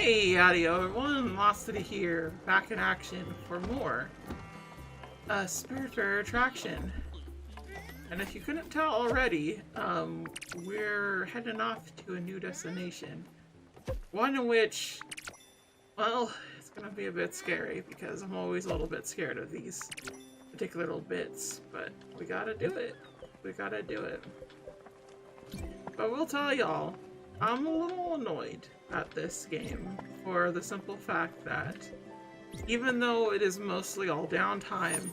Hey, howdy everyone, Lostity here, back in action for more Spiritfarer attraction. And if you couldn't tell already, we're heading off to a new destination. One in which, well, it's gonna be a bit scary because I'm always a little bit scared of these particular little bits, but we gotta do it. We gotta do it. But we'll tell y'all, I'm a little annoyed at this game for the simple fact that even though it is mostly all downtime,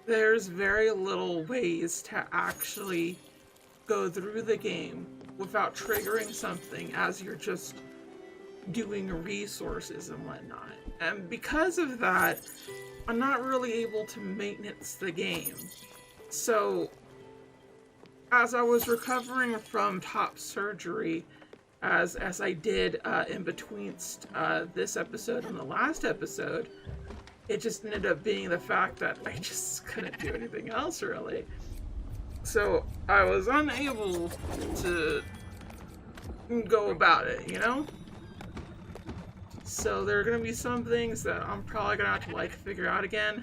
there's very little ways to actually go through the game without triggering something as you're just doing resources and whatnot. And because of that, I'm not really able to maintenance the game. So as I was recovering from top surgery, as I did in betweenst this episode and the last episode, it just ended up being the fact that I just couldn't do anything else really. So I was unable to go about it, you know? So there are gonna be some things that I'm probably gonna have to like figure out again.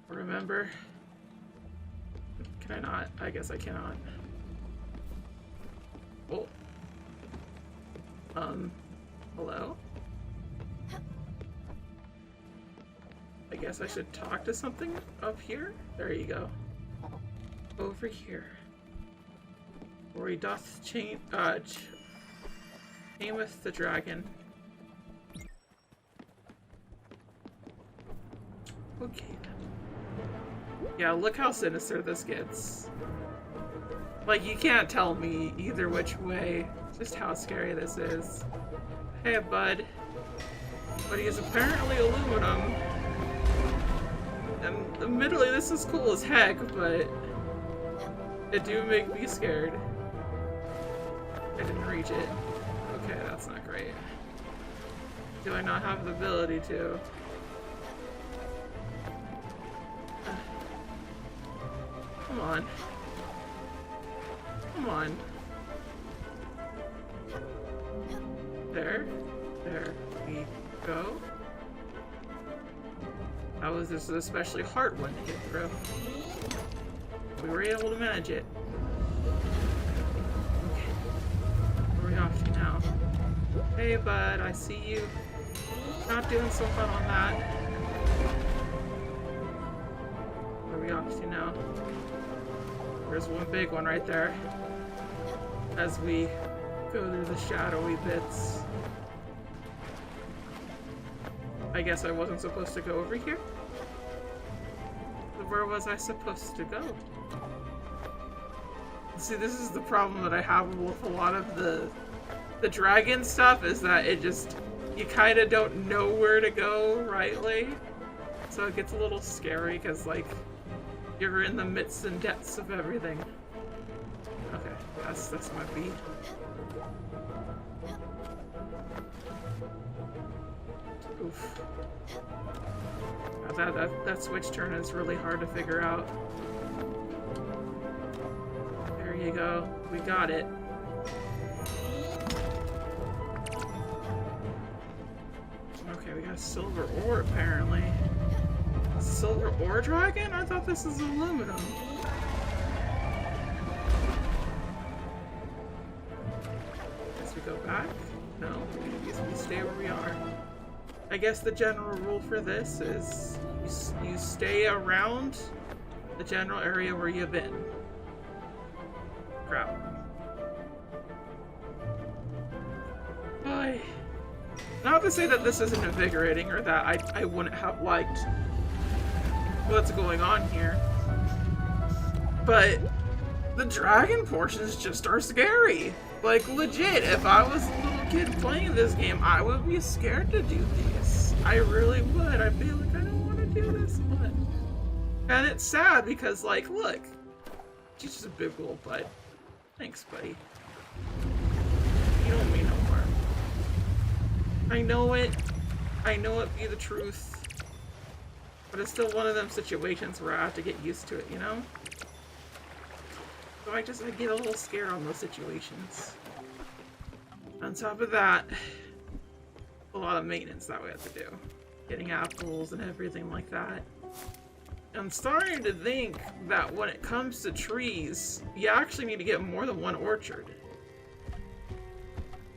Remember? Can I not? I guess I cannot. Oh. Hello? I guess I should talk to something up here? There you go. Over here. Where he doth tameth the dragon. Okay then. Yeah, look how sinister this gets. Like, you can't tell me either which way just how scary this is. Hey, bud. But he is apparently aluminum. And admittedly, this is cool as heck, but it do make me scared. I didn't reach it. Okay, that's not great. Do I not have the ability to? Come on. Come on. There we go. That was just an especially hard one to get through. We were able to manage it. Okay. Where are we off to now? Hey bud, I see you. Not doing so fun on that. Where are we off to now? There's one big one right there. As we go through the shadowy bits. I guess I wasn't supposed to go over here? Where was I supposed to go? See, this is the problem that I have with a lot of the dragon stuff, is that it just, you kind of don't know where to go rightly. So it gets a little scary because, like, you're in the midst and depths of everything. Okay, that's my beat. Oof. That switch turn is really hard to figure out. There you go. We got it. Okay, we got a silver ore apparently. Silver ore dragon? I thought this is aluminum. Guess we go back? No, we stay where we are. I guess the general rule for this is you stay around the general area where you've been. Crap. Not to say that this isn't invigorating or that I wouldn't have liked what's going on here, but the dragon portions just are scary. Like, legit, if I was a little kid playing this game, I would be scared to do these. I really would. I'd be like, I don't want to do this one. And it's sad because, like, look. She's just a big old butt. Thanks, buddy. You don't mean no harm. I know it. I know it be the truth. But it's still one of them situations where I have to get used to it, you know? So I get a little scared on those situations. On top of that, a lot of maintenance that we have to do. Getting apples and everything like that. I'm starting to think that when it comes to trees, you actually need to get more than one orchard.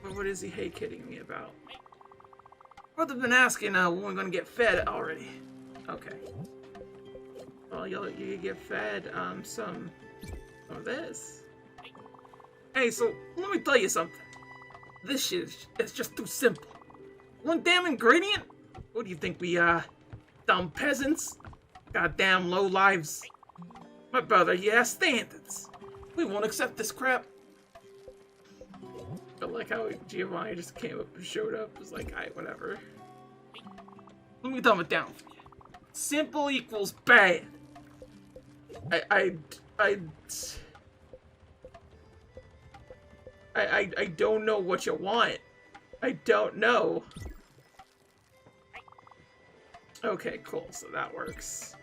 But what is he kidding me about? Well, they've been asking when we're gonna get fed already. Okay. Well, you get fed some of this. Hey, so let me tell you something. This shit is just too simple. One damn ingredient? What do you think we dumb peasants? Goddamn low lives. My brother, he has standards. We won't accept this crap. I like how Giovanni just came up and showed up. It was like, alright, whatever. Let me dumb it down for you. Simple equals bad. I don't know what you want. I don't know. Okay, cool. So that works.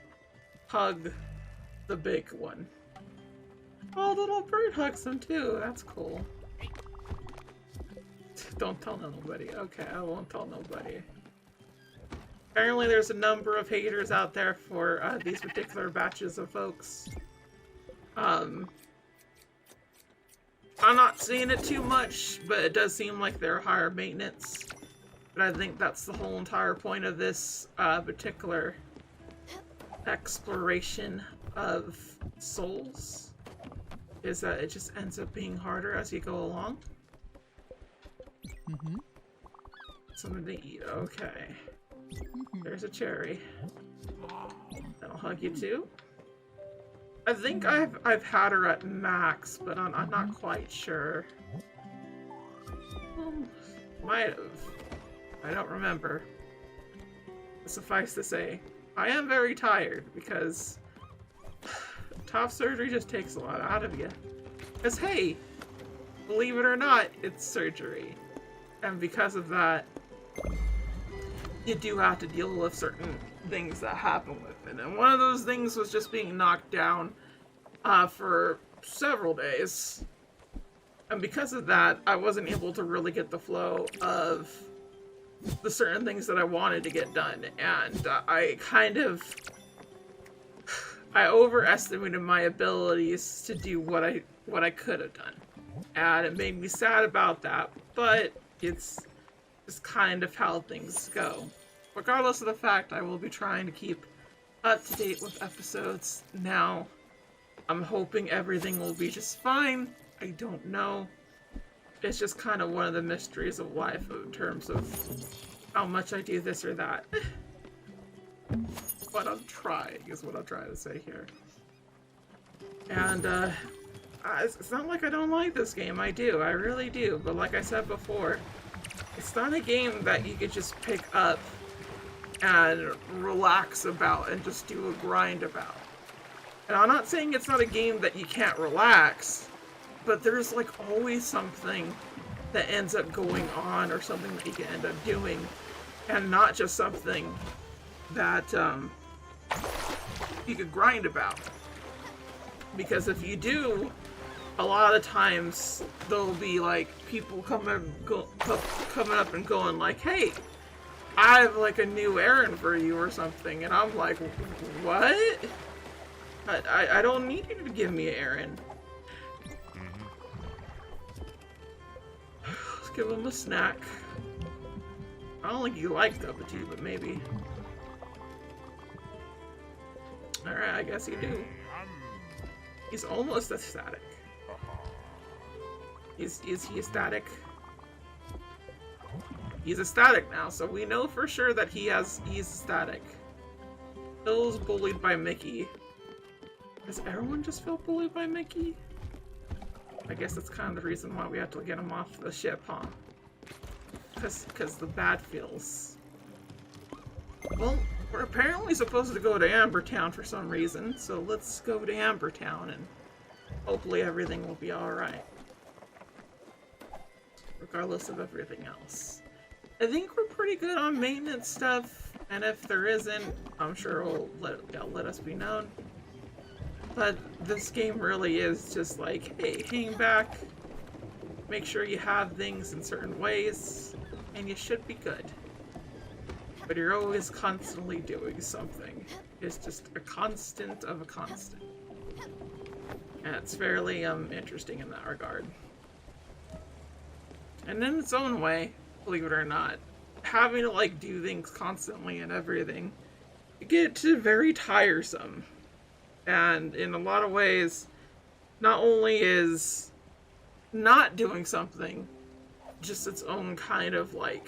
Hug the big one. Oh, the little bird hugs him too. That's cool. Don't tell nobody. Okay, I won't tell nobody. Apparently there's a number of haters out there for these particular batches of folks. I'm not seeing it too much, but it does seem like they're higher maintenance. But I think that's the whole entire point of this particular exploration of souls, is that it just ends up being harder as you go along. Mm-hmm. Something to eat, okay. There's a cherry. I'll hug you too. I think I've had her at max, but I'm not quite sure. Might have. I don't remember. Suffice to say, I am very tired because top surgery just takes a lot out of you. Because hey, believe it or not, it's surgery. And because of that, you do have to deal with certain things that happen with it. And one of those things was just being knocked down for several days. And because of that, I wasn't able to really get the flow of the certain things that I wanted to get done. And I overestimated my abilities to do what I could have done. And it made me sad about that, but it's just kind of how things go. Regardless of the fact, I will be trying to keep up to date with episodes now. I'm hoping everything will be just fine. I don't know. It's just kind of one of the mysteries of life in terms of how much I do this or that. But I'm trying, is what I'm trying to say here. And, it's not like I don't like this game. I do. I really do. But like I said before, it's not a game that you could just pick up and relax about and just do a grind about. And I'm not saying it's not a game that you can't relax, but there's like always something that ends up going on or something that you can end up doing, and not just something that you could grind about. Because if you do, a lot of times there'll be like people coming up and going like, hey, I have like a new errand for you or something, and I'm like, what? I don't need you to give me an errand. Let's give him a snack. I don't think you like cup of tea, but maybe. Alright, I guess you do. He's almost ecstatic. Is he ecstatic? He's ecstatic now, so we know for sure that he's ecstatic. Phil's bullied by Mickey. Does everyone just feel bullied by Mickey? I guess that's kind of the reason why we have to get him off the ship, huh? Because the bad feels. Well, we're apparently supposed to go to Ambertown for some reason, so let's go to Ambertown and hopefully everything will be alright. Regardless of everything else. I think we're pretty good on maintenance stuff, and if there isn't, I'm sure it'll let us be known. But this game really is just like, hey, hang back, make sure you have things in certain ways, and you should be good. But you're always constantly doing something. It's just a constant of a constant. And it's fairly interesting in that regard. And in its own way, believe it or not, having to like do things constantly and everything, it gets very tiresome. And in a lot of ways, not only is not doing something just its own kind of like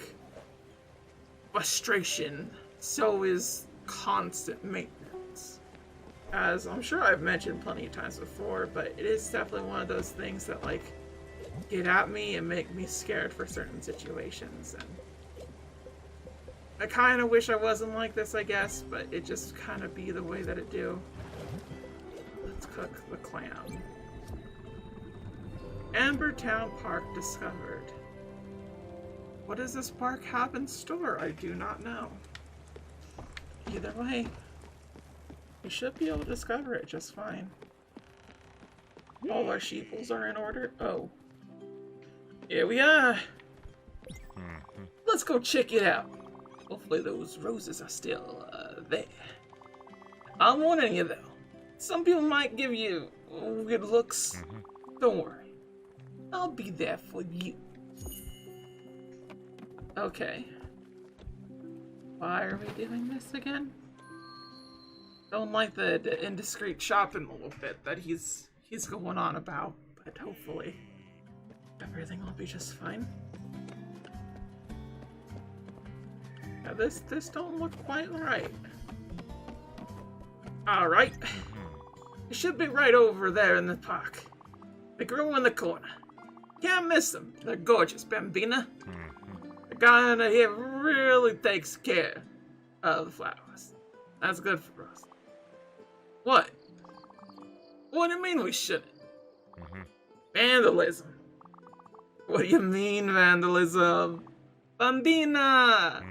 frustration, so is constant maintenance. As I'm sure I've mentioned plenty of times before, but it is definitely one of those things that like get at me and make me scared for certain situations. And I kind of wish I wasn't like this, I guess, but it just kind of be the way that it do. Let's cook the clam. Ambertown Park discovered. What does this park have in store? I do not know. Either way, we should be able to discover it just fine. All our sheeples are in order. Oh. Here we are. Let's go check it out. Hopefully those roses are still there. I'm warning you though. Some people might give you weird looks. Don't worry. I'll be there for you. Okay. Why are we doing this again? Don't like the indiscreet shopping a little bit that he's going on about, but hopefully everything will be just fine. Yeah, this don't look quite right. Alright. It should be right over there in the park. They grow in the corner. Can't miss them. They're gorgeous, Bambina. The guy in here really takes care of the flowers. That's good for us. What? What do you mean we shouldn't? Vandalism. What do you mean vandalism? Bambina!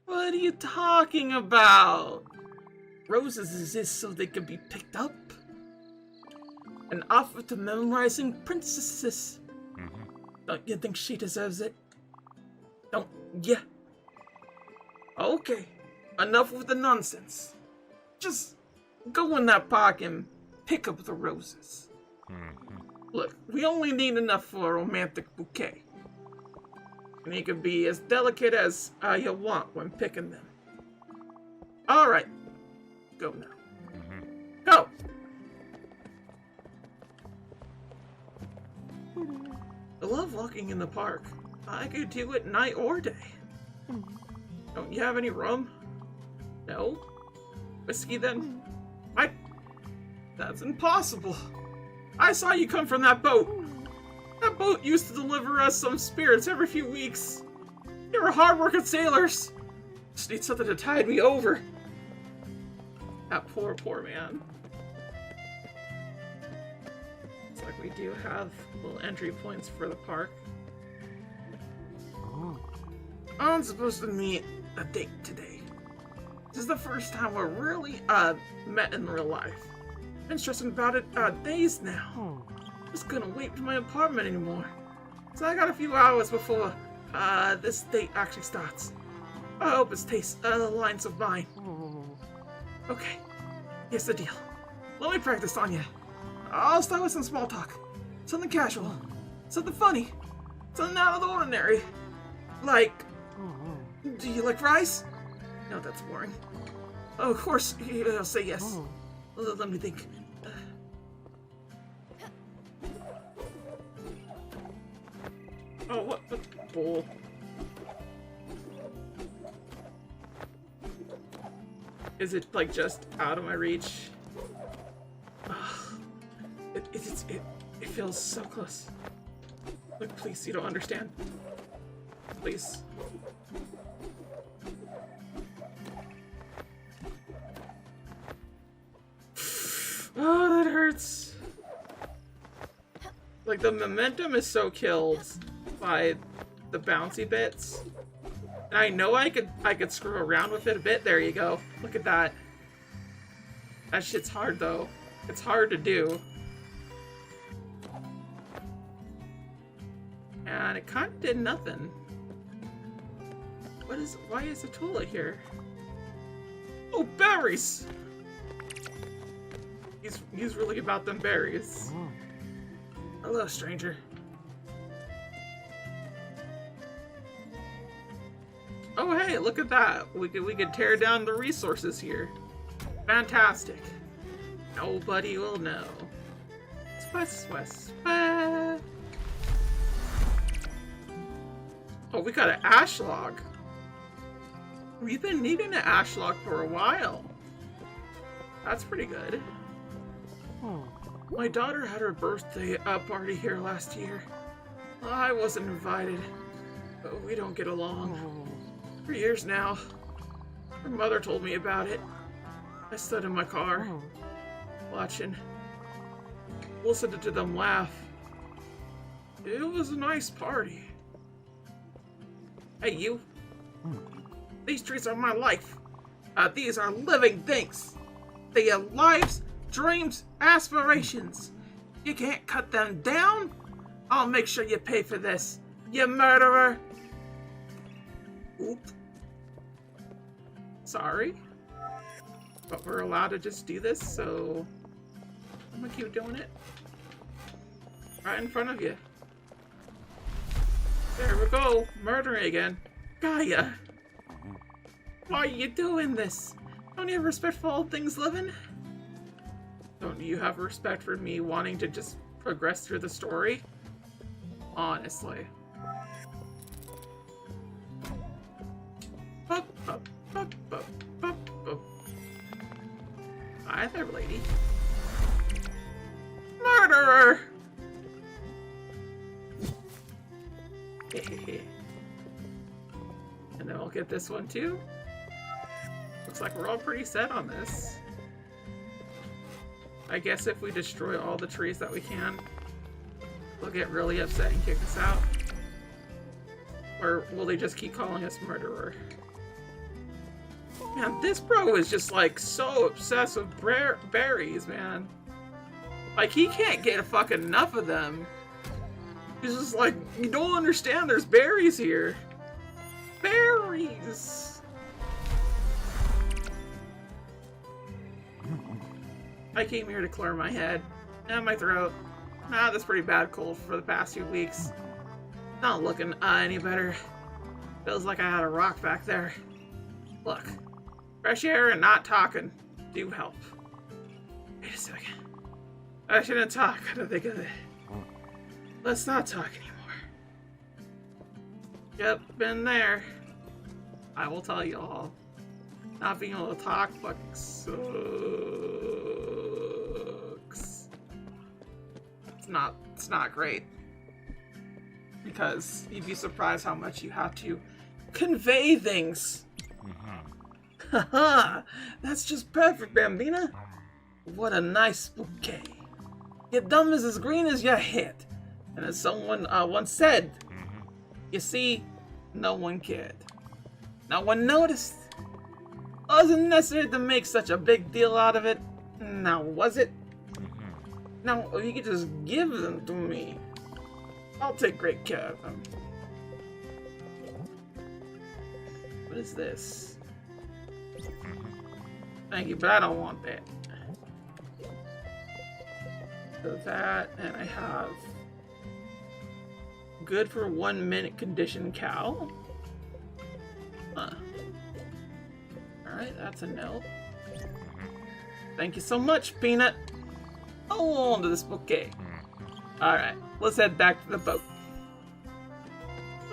What are you talking about? Roses exist so they can be picked up and offered to memorizing princesses. Don't you think she deserves it? Don't ya? Okay, enough with the nonsense. Just go in that park and pick up the roses. Look, we only need enough for a romantic bouquet. And you can be as delicate as you want when picking them. Alright, go now. Go! I love walking in the park. I could do it night or day. Don't you have any rum? No? Whiskey then? That's impossible. I saw you come from that boat. That boat used to deliver us some spirits every few weeks. You were hard-working sailors. Just need something to tide me over. That poor man. Looks like we do have little entry points for the park. I'm supposed to meet a date today. This is the first time we're really met in real life. Been stressing about it days now. Just couldn't wait for my apartment anymore. So I got a few hours before this date actually starts. I hope it tastes the lines of mine. Okay, here's the deal. Let me practice on you. I'll start with some small talk. Something casual. Something funny. Something out of the ordinary. Like, do you like fries? No, that's boring. Oh, of course, I'll say yes. Let me think. Oh, what the bull? Is it like just out of my reach? It feels so close. Look, please, you don't understand. Please. Oh, that hurts. Like, the momentum is so killed by the bouncy bits. And I know I could screw around with it a bit. There you go. Look at that. That shit's hard, though. It's hard to do. And it kind of did nothing. Why is the Tula here? Oh, berries! He's really about them berries. Hello, stranger. Oh, hey, look at that. We could tear down the resources here. Fantastic. Nobody will know. West. Oh, we got an ash log. We've been needing an ash log for a while. That's pretty good. My daughter had her birthday party here last year. I wasn't invited, but we don't get along. For years now. Her mother told me about it. I stood in my car, watching, listened to them laugh. It was a nice party. Hey, you. These trees are my life. These are living things. They have lives, dreams, aspirations. You can't cut them down. I'll make sure you pay for this, you murderer. Oop. Sorry. But we're allowed to just do this, so I'm gonna keep doing it. Right in front of you. There we go. Murdering again. Gaia! Why are you doing this? Don't you have respect for all things living? Don't you have respect for me wanting to just progress through the story? Honestly. Hi there, lady. Murderer! And then we'll get this one too. Looks like we're all pretty set on this. I guess if we destroy all the trees that we can, they'll get really upset and kick us out. Or will they just keep calling us murderer? Man, this bro is just like so obsessed with berries, man. Like he can't get fucking enough of them. He's just like, you don't understand, there's berries here. Berries! I came here to clear my head and my throat. That's pretty bad cold for the past few weeks. Not looking any better. Feels like I had a rock back there. Look, fresh air and not talking do help. Wait a second. I shouldn't talk. I don't think of it. Let's not talk anymore. Yep, been there. I will tell you all. Not being able to talk fucking sucks. It's not great. Because you'd be surprised how much you have to convey things. Haha, that's just perfect, Bambina. What a nice bouquet. Your thumb is as green as your head. And as someone once said, you see, no one cared. No one noticed. It wasn't necessary to make such a big deal out of it. Now, was it? Now, you could just give them to me. I'll take great care of them. What is this? Thank you, but I don't want that. So that, and I have good for 1 minute condition cow. Huh. Alright, that's a no. Thank you so much, Peanut. Hold on to this bouquet. Alright, let's head back to the boat.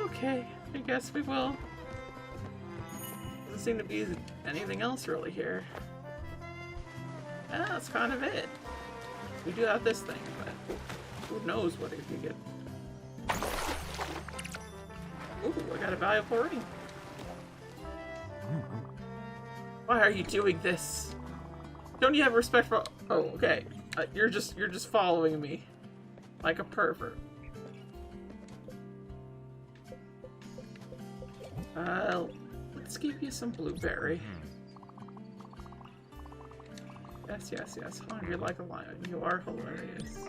Okay, I guess we will. Doesn't seem to be anything else really here. Yeah, that's kind of it. We do have this thing, but who knows what it could get. Ooh, I got a valuable ring. Why are you doing this? Don't you have respect for? Oh, okay. You're just following me, like a pervert. Let's give you some blueberry. Yes. Hungry like a lion. You are hilarious.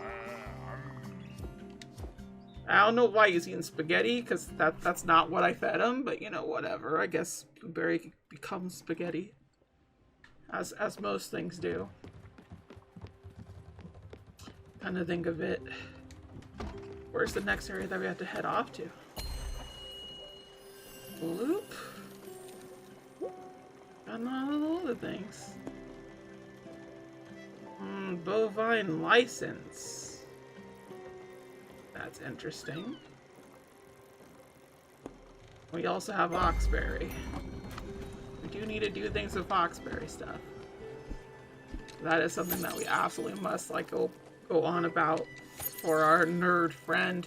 I don't know why he's eating spaghetti, because that's not what I fed him, but you know, whatever. I guess Blueberry becomes spaghetti. As most things do. Kind of think of it. Where's the next area that we have to head off to? Loop? And all the things. Bovine license. That's interesting. We also have Oxbury. We do need to do things with Oxbury stuff. That is something that we absolutely must like go on about for our nerd friend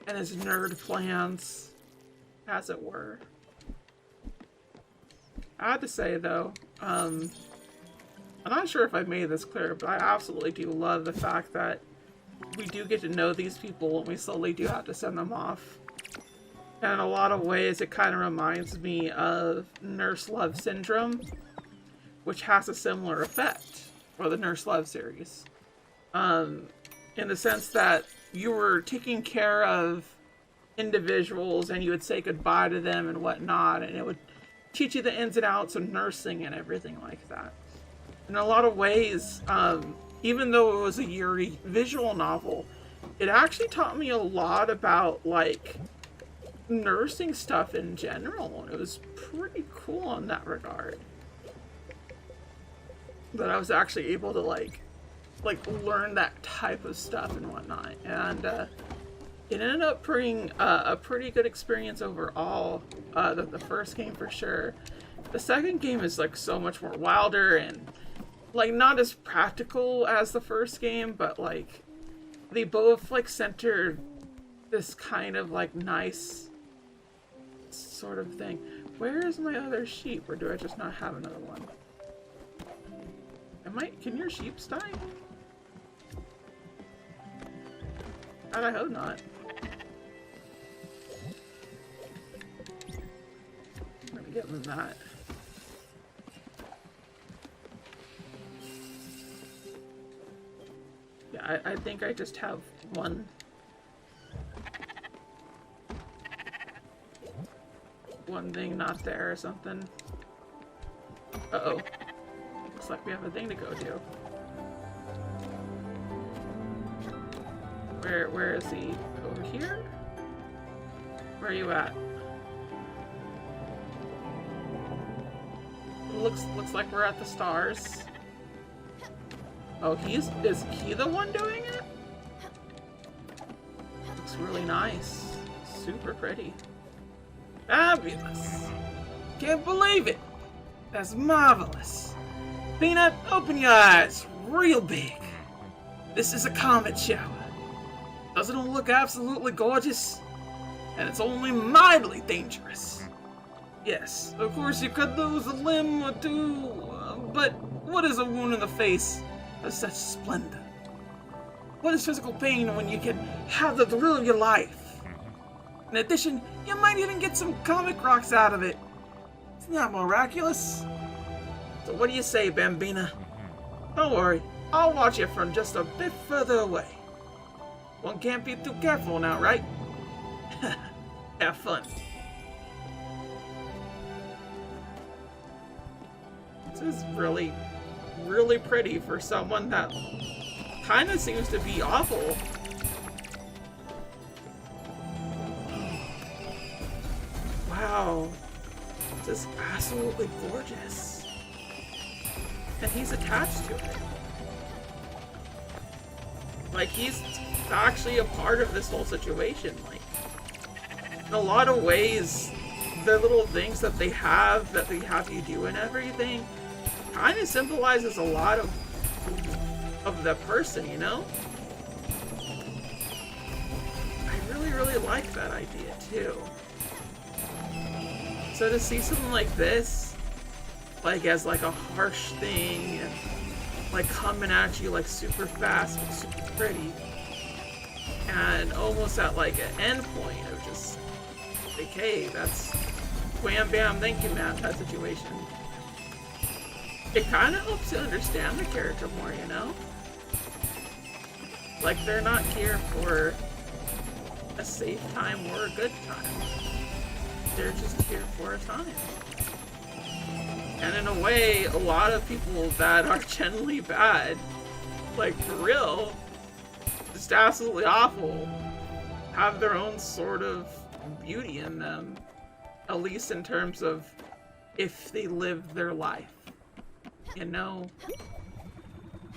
and his nerd plans, as it were. I have to say though, I'm not sure if I made this clear, but I absolutely do love the fact that we do get to know these people and we slowly do have to send them off. And in a lot of ways, it kind of reminds me of Nurse Love Syndrome, which has a similar effect for the Nurse Love series. In the sense that you were taking care of individuals and you would say goodbye to them and whatnot, and it would teach you the ins and outs of nursing and everything like that. In a lot of ways, even though it was a Yuri visual novel, it actually taught me a lot about, like, nursing stuff in general, and it was pretty cool in that regard. That I was actually able to, like learn that type of stuff and whatnot. And, it ended up being a pretty good experience overall. The first game for sure. The second game is like so much more wilder and like not as practical as the first game, but like they both like center this kind of like nice sort of thing. Where is my other sheep, or do I just not have another one? Can your sheep die? I hope not. Let me get them that. Yeah, I think I just have one. One thing not there or something. Uh-oh. Looks like we have a thing to go do. Where is he? Over here? Where are you at? Looks like we're at the stars. Oh, is he the one doing it? Looks really nice. Super pretty. Fabulous. Can't believe it. That's marvelous. Peanut, open your eyes real big. This is a comet shower. Doesn't it look absolutely gorgeous? And it's only mildly dangerous. Yes, of course you could lose a limb or two, but what is a wound in the face of such splendor? What is physical pain when you can have the thrill of your life? In addition, you might even get some comic rocks out of it. Isn't that miraculous? So what do you say, Bambina? Don't worry, I'll watch you from just a bit further away. One can't be too careful now, right? Have fun. This is really, really pretty for someone that kind of seems to be awful. Wow. This is absolutely gorgeous. And he's attached to it. Like, he's actually a part of this whole situation. Like, in a lot of ways, the little things that they have you do and everything kind of symbolizes a lot of the person, you know? I really, really like that idea too. So to see something like this, like as like a harsh thing and like coming at you like super fast and super pretty, and almost at like an end point of just like, hey, that's wham bam thank you man type situation. It kind of helps you understand the character more, you know? Like, they're not here for safe time or a good time. They're just here for a time. And in a way, a lot of people that are generally bad, like for real, just absolutely awful, have their own sort of beauty in them. At least in terms of if they live their life. You know?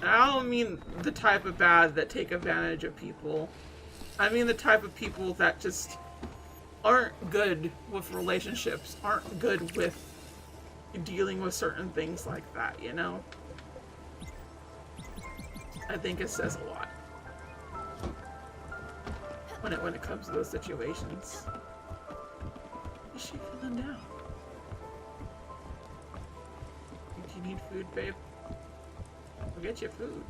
And I don't mean the type of bad that take advantage of people. I mean the type of people that just aren't good with relationships, aren't good with dealing with certain things like that, you know? I think it says a lot when it comes to those situations. Is she feeling down? Do you need food, babe? I'll get you food.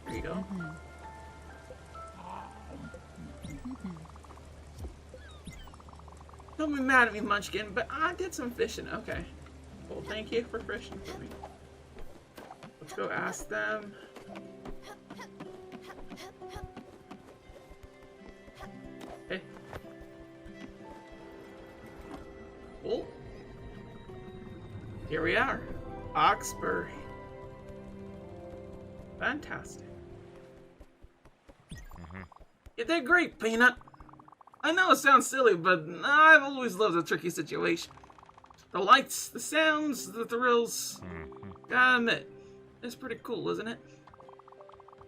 There you go. Don't be mad at me, Munchkin, but I did some fishing. Okay. Well, thank you for fishing for me. Let's go ask them. Hey. Oh. Here we are. Oxbury. Fantastic. You did great, Peanut. I know it sounds silly, but I've always loved a tricky situation. The lights, the sounds, the thrills. Gotta admit, it's pretty cool, isn't it?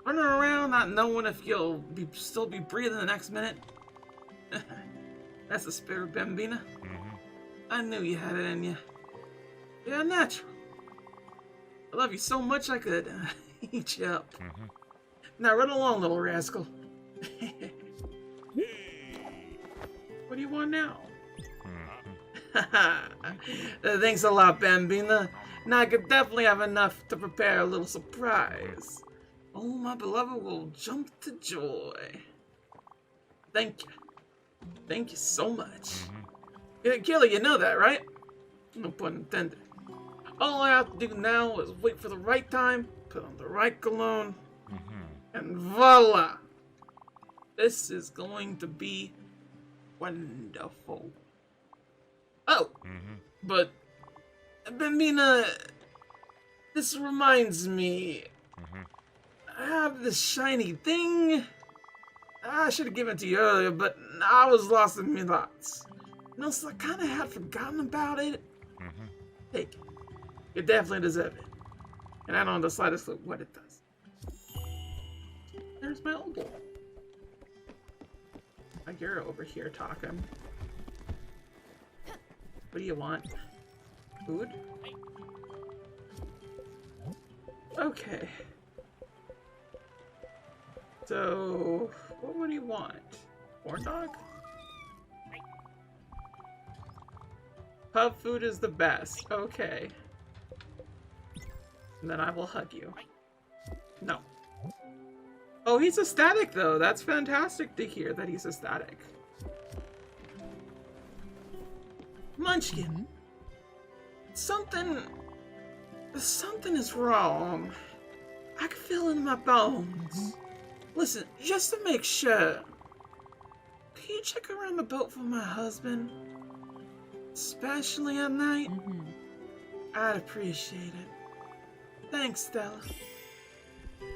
Running around not knowing if you'll still be breathing the next minute. That's the spirit, Bambina. I knew you had it in you. You're natural. I love you so much I could eat you up. Now run along, little rascal. What do you want now? Thanks a lot, Bambina. Now I could definitely have enough to prepare a little surprise. Oh, my beloved will jump to joy. Thank you. Thank you so much. Gilly, you know that, right? No pun intended. All I have to do now is wait for the right time, put on the right cologne, and voila! This is going to be wonderful. Oh, but Bambina, this reminds me. I have this shiny thing. I should have given it to you earlier, but I was lost in my thoughts. You know, so I kind of had forgotten about it. Take it. You definitely deserve it. And I don't have the slightest clue what it does. There's my old boy. You're over here talking. What do you want? Food? Okay. So, what would he want? Corn dog? Pub food is the best. Okay. And then I will hug you. No. Oh, he's ecstatic though. That's fantastic to hear that he's ecstatic. Munchkin. Something is wrong. I can feel it in my bones. Listen, just to make sure, can you check around the boat for my husband? Especially at night? I'd appreciate it. Thanks, Stella.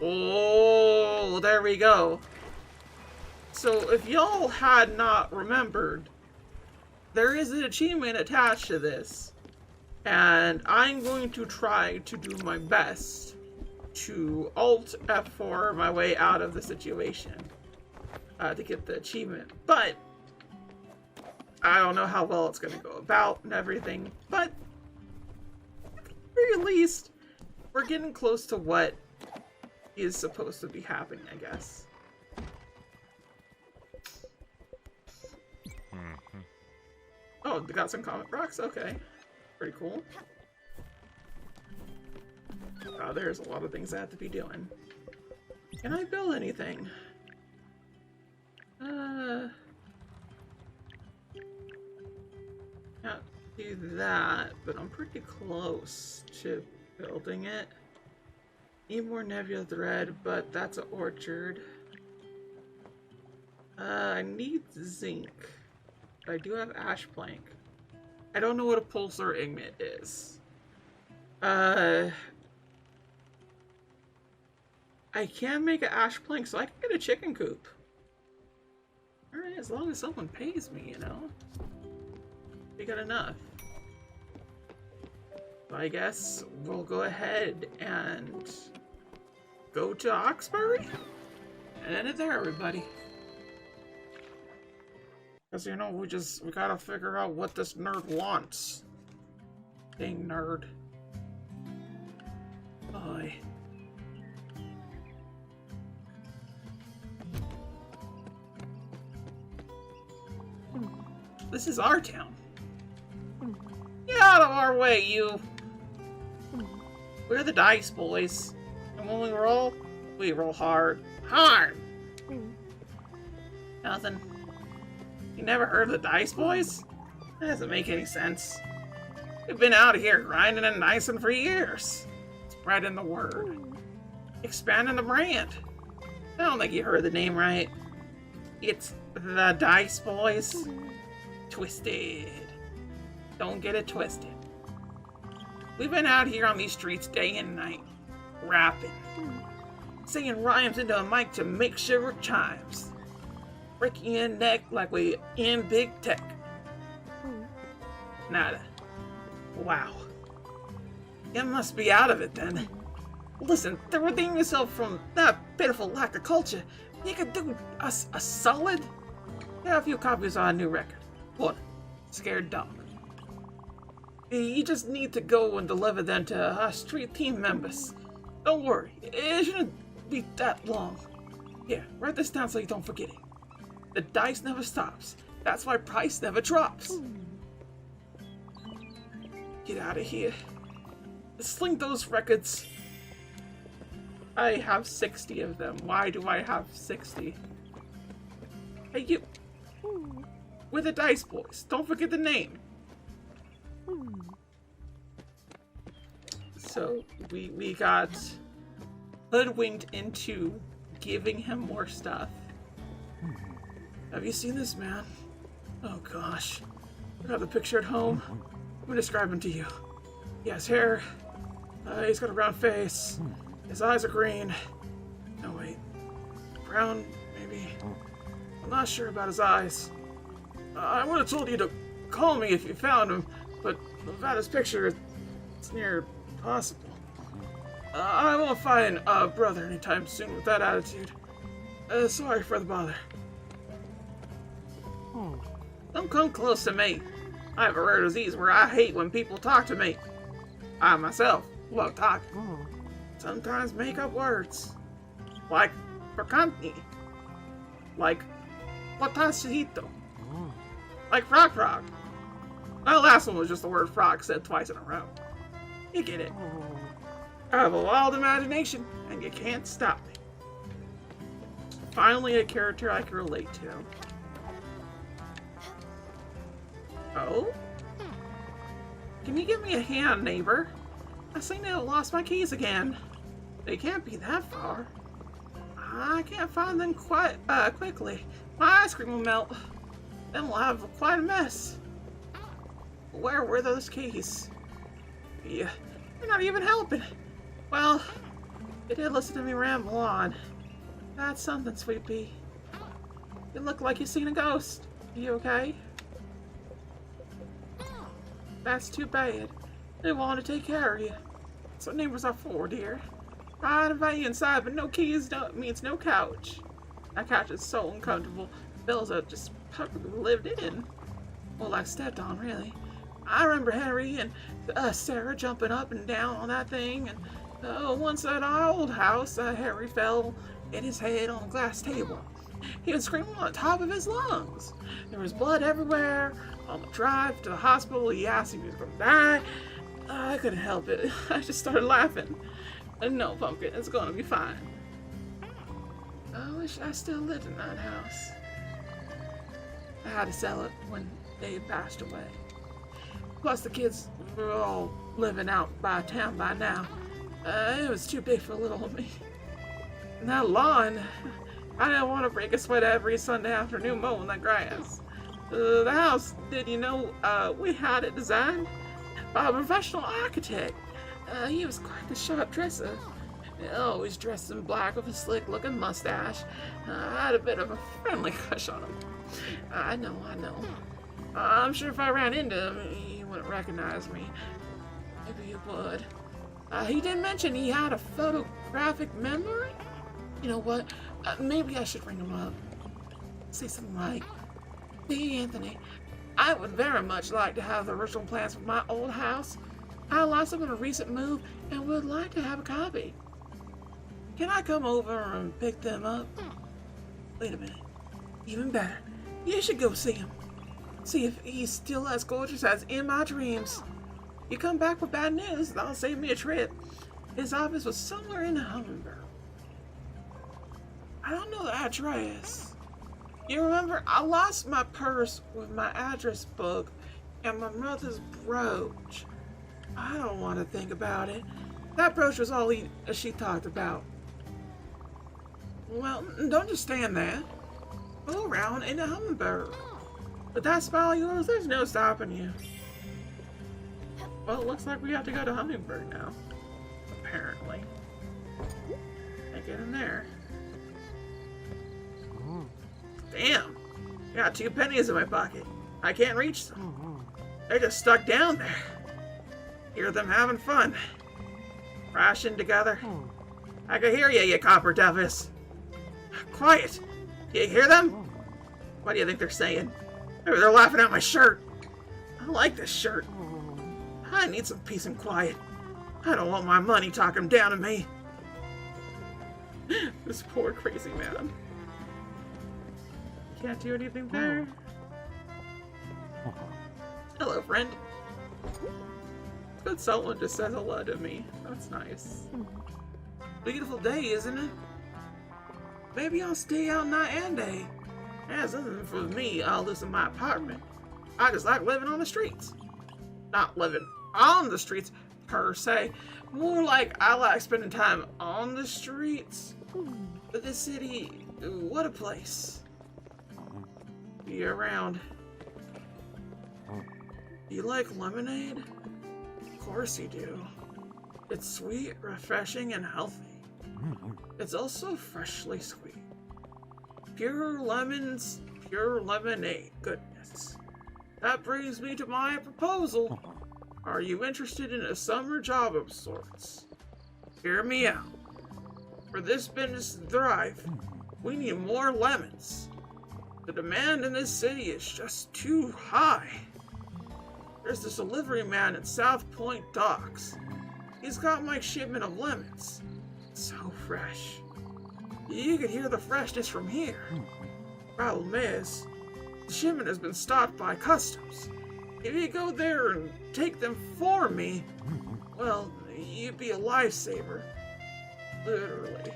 Oh, there we go. So, if y'all had not remembered, there is an achievement attached to this. And I'm going to try to do my best to Alt F4 my way out of the situation to get the achievement. But I don't know how well it's going to go about and everything. But at the very least, we're getting close to what is supposed to be happening, I guess. Oh, they got some comic rocks? Okay. Pretty cool. There's a lot of things I have to be doing. Can I build anything? Can't do that, but I'm pretty close to building it. Need more nebula thread, but that's an orchard. I need zinc. But I do have ash plank. I don't know what a pulsar ignet is. I can make an ash plank so I can get a chicken coop. Alright, as long as someone pays me, you know. We got enough. So I guess we'll go ahead and go to Oxbury and end it there, everybody. Because, you know, we gotta figure out what this nerd wants. Dang nerd. Boy. This is our town. Get out of our way, you! We're the Dice Boys. And when we roll hard. Hard! Nothing. You never heard of the Dice Boys? That doesn't make any sense. We've been out here grinding and dicing for years. Spreading the word. Expanding the brand. I don't think you heard the name right. It's the Dice Boys. Twisted. Don't get it twisted. We've been out here on these streets day and night. Rapping. Singing rhymes into a mic to make sure it chimes. Breaking your neck like we in big tech. Nada. Wow. You must be out of it then. Listen, to redeem yourself from that pitiful lack of culture, you could do us a solid. There are a few copies of our new record. One, Scared Dog. You just need to go and deliver them to our street team members. Don't worry, it shouldn't be that long. Here, write this down so you don't forget it. The dice never stops. That's why price never drops. Get out of here. Sling those records. I have 60 of them. Why do I have 60? Hey, you. We're the Dice Boys. Don't forget the name. So, we got hoodwinked into giving him more stuff. Have you seen this man? Oh gosh. I got the picture at home. Let me describe him to you. He has hair. He's got a round face. His eyes are green. No, wait. Brown, maybe. I'm not sure about his eyes. I would have told you to call me if you found him, but without his picture, it's near impossible. I won't find a brother anytime soon with that attitude. Sorry for the bother. Don't come close to me. I have a rare disease where I hate when people talk to me. I myself love talking. Sometimes make up words. Like percanti. Like potacito. Like frog frog. My last one was just the word frog said twice in a row. You get it. I have a wild imagination, and you can't stop me. Finally, a character I can relate to. Oh? Can you give me a hand, neighbor? I seem to have lost my keys again. They can't be that far. I can't find them quite quickly. My ice cream will melt. Then we'll have quite a mess. Where were those keys? Yeah, you're not even helping. Well, you did listen to me ramble on. That's something, Sweet Pea. You look like you've seen a ghost. You okay? That's too bad. They want to take care of you. That's what neighbors are for, dear. I'd invite you inside, but no keys means no couch. That couch is so uncomfortable. Bills are just perfectly lived in. Well, like stepped on, really. I remember Henry and Sarah jumping up and down on that thing, and once at our old house, Harry fell hit his head on a glass table. He was screaming on the top of his lungs. There was blood everywhere. On the drive to the hospital, he asked if he was going to die. I couldn't help it. I just started laughing. No, Pumpkin, it's going to be fine. I wish I still lived in that house. I had to sell it when Dave passed away. Plus, the kids were all living out by town by now. It was too big for little me. And that lawn, I didn't want to break a sweat every Sunday afternoon mowing that grass. The house, did you know, we had it designed by a professional architect. He was quite the sharp dresser. Always dressed in black with a slick-looking mustache. I had a bit of a friendly crush on him. I know. I'm sure if I ran into him, he wouldn't recognize me. Maybe he would. He did mention he had a photographic memory. You know what? Maybe I should ring him up. Say something like, "Hey, Anthony, I would very much like to have the original plans for my old house. I lost them in a recent move and would like to have a copy. Can I come over and pick them up?" Wait a minute. Even better. You should go see him. See if he's still as gorgeous as in my dreams. You come back with bad news, that'll save me a trip. His office was somewhere in Hummingbird. I don't know the address. You remember, I lost my purse with my address book and my mother's brooch. I don't want to think about it. That brooch was all she talked about. Well, don't just stand there. Go around in the Hummingbird. With that smile of yours, there's no stopping you. Well, it looks like we have to go to Hummingbird now. Apparently. Can't get in there. Damn! Got 2 pennies in my pocket. I can't reach them. They're just stuck down there. Hear them having fun. Crashing together. I can hear you copper duffus. Quiet! You hear them? What do you think they're saying? Maybe they're laughing at my shirt. I like this shirt. I need some peace and quiet. I don't want my money talking down to me. This poor crazy man. Can't do anything there. Hello, friend. But someone just says hello to me. That's nice. Beautiful day, isn't it? Maybe I'll stay out night and day. As isn't for me, I'll live in my apartment. I just like living on the streets. Not living on the streets, per se. More like I like spending time on the streets. But this city, what a place. Year round. Do you like lemonade? Of course you do. It's sweet, refreshing, and healthy. It's also freshly sweet. Pure lemons, pure lemonade. Goodness. That brings me to my proposal. Are you interested in a summer job of sorts? Hear me out. For this business to thrive, we need more lemons. The demand in this city is just too high. There's this delivery man at South Point Docks. He's got my shipment of lemons. So fresh. You can hear the freshness from here. Problem is, the shipment has been stopped by customs. If you go there and take them for me, well, you'd be a lifesaver. Literally.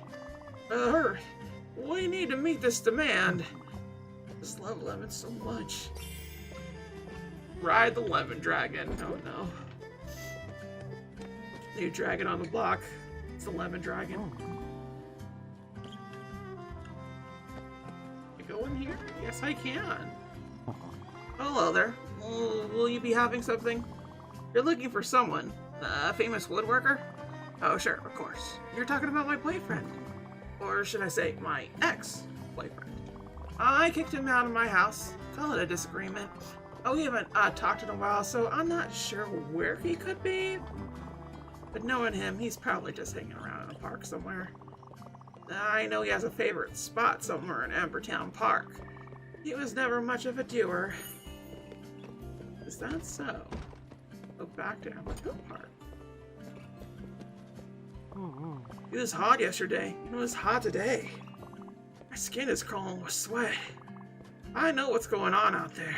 Hurry. We need to meet this demand. I just love lemons so much. Ride the lemon dragon. Oh no. New dragon on the block. It's the lemon dragon. Can I go in here? Yes, I can. Hello there. Will you be having something? You're looking for someone. A famous woodworker? Oh, sure, of course. You're talking about my boyfriend. Or should I say, my ex-boyfriend. I kicked him out of my house. Call it a disagreement. We haven't talked in a while, so I'm not sure where he could be. But knowing him, he's probably just hanging around in a park somewhere. I know he has a favorite spot somewhere in Ambertown Park. He was never much of a doer. Is that so? Go back to Ambertown Park. It was hot yesterday. It was hot today. My skin is crawling with sweat. I know what's going on out there.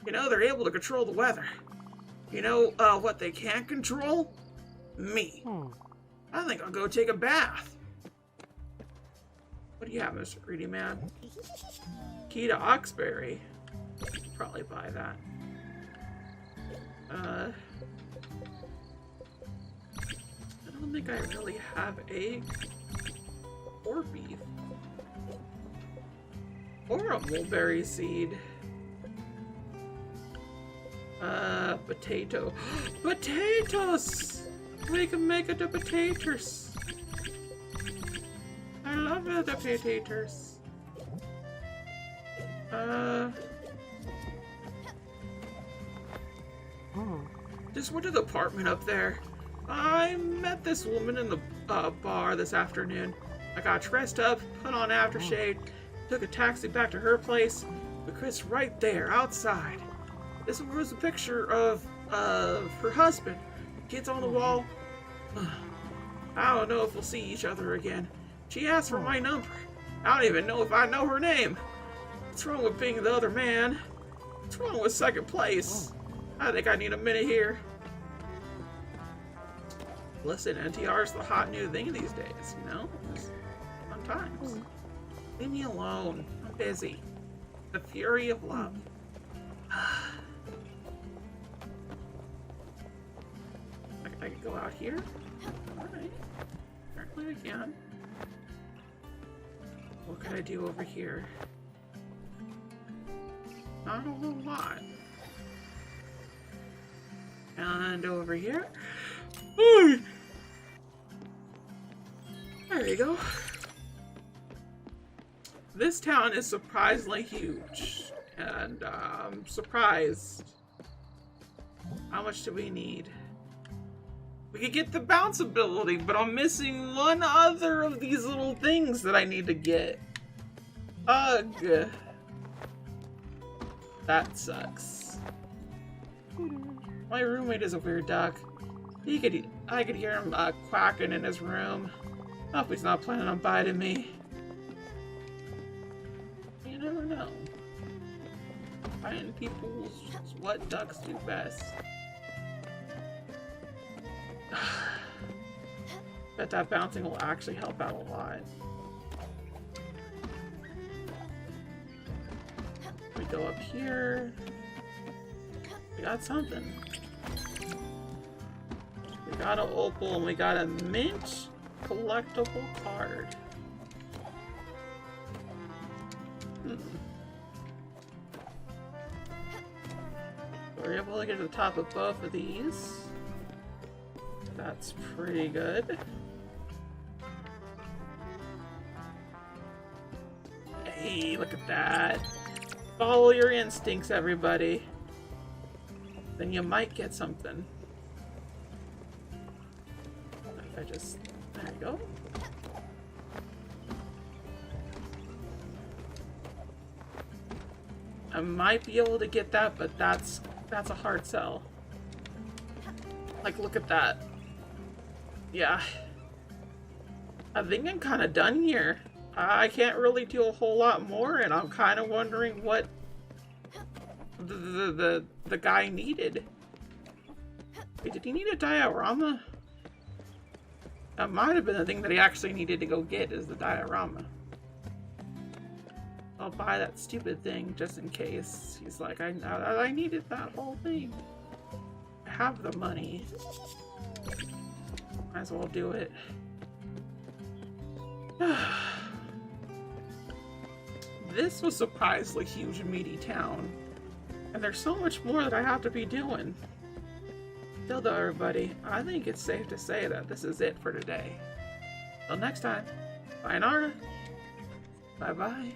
You know, they're able to control the weather. You know what they can't control? Me. I think I'll go take a bath. What do you have, Mr. Greedy Man? Key to Oxbury. Probably buy that. I don't think I really have egg or beef. Or a mulberry seed. Potato. Potatoes! We can make it the potatoes. I love the potatoes. Just went to the apartment up there. I met this woman in the bar this afternoon. I got dressed up, put on aftershave, took a taxi back to her place, because right there, outside, this was a picture of her husband. Kids on the wall. I don't know if we'll see each other again. She asked for my number. I don't even know if I know her name. What's wrong with being the other man? What's wrong with second place? I think I need a minute here. Listen, NTR's the hot new thing these days, you know? Sometimes. Leave me alone. I'm busy. The fury of love. I can go out here? Alright. Apparently I can. What can I do over here? Not a whole lot. And over here? Ooh. There you go. This town is surprisingly huge, and I'm surprised. How much do we need? We could get the bounce ability, but I'm missing one other of these little things that I need to get. Ugh. That sucks. My roommate is a weird duck. I could hear him quacking in his room. Hope he's not planning on biting me. You never know. Biting people is what ducks do best. Bet that bouncing will actually help out a lot. We go up here. We got something. We got an opal and we got a mint collectible card. We're able to get to the top of both of these. That's pretty good. Hey, look at that. Follow your instincts, everybody. Then you might get something. If I just... There you go. I might be able to get that, but that's a hard sell. Like, look at that. Yeah. I think I'm kind of done here. I can't really do a whole lot more, and I'm kind of wondering what the guy needed. Wait, did he need a diorama? That might have been the thing that he actually needed to go get, is the diorama. I'll buy that stupid thing just in case. He's like, I needed that whole thing. I have the money. Might as well do it. This was surprisingly huge and meaty town. And there's so much more that I have to be doing. Still though, everybody, I think it's safe to say that this is it for today. Till next time, sayonara. Bye-bye.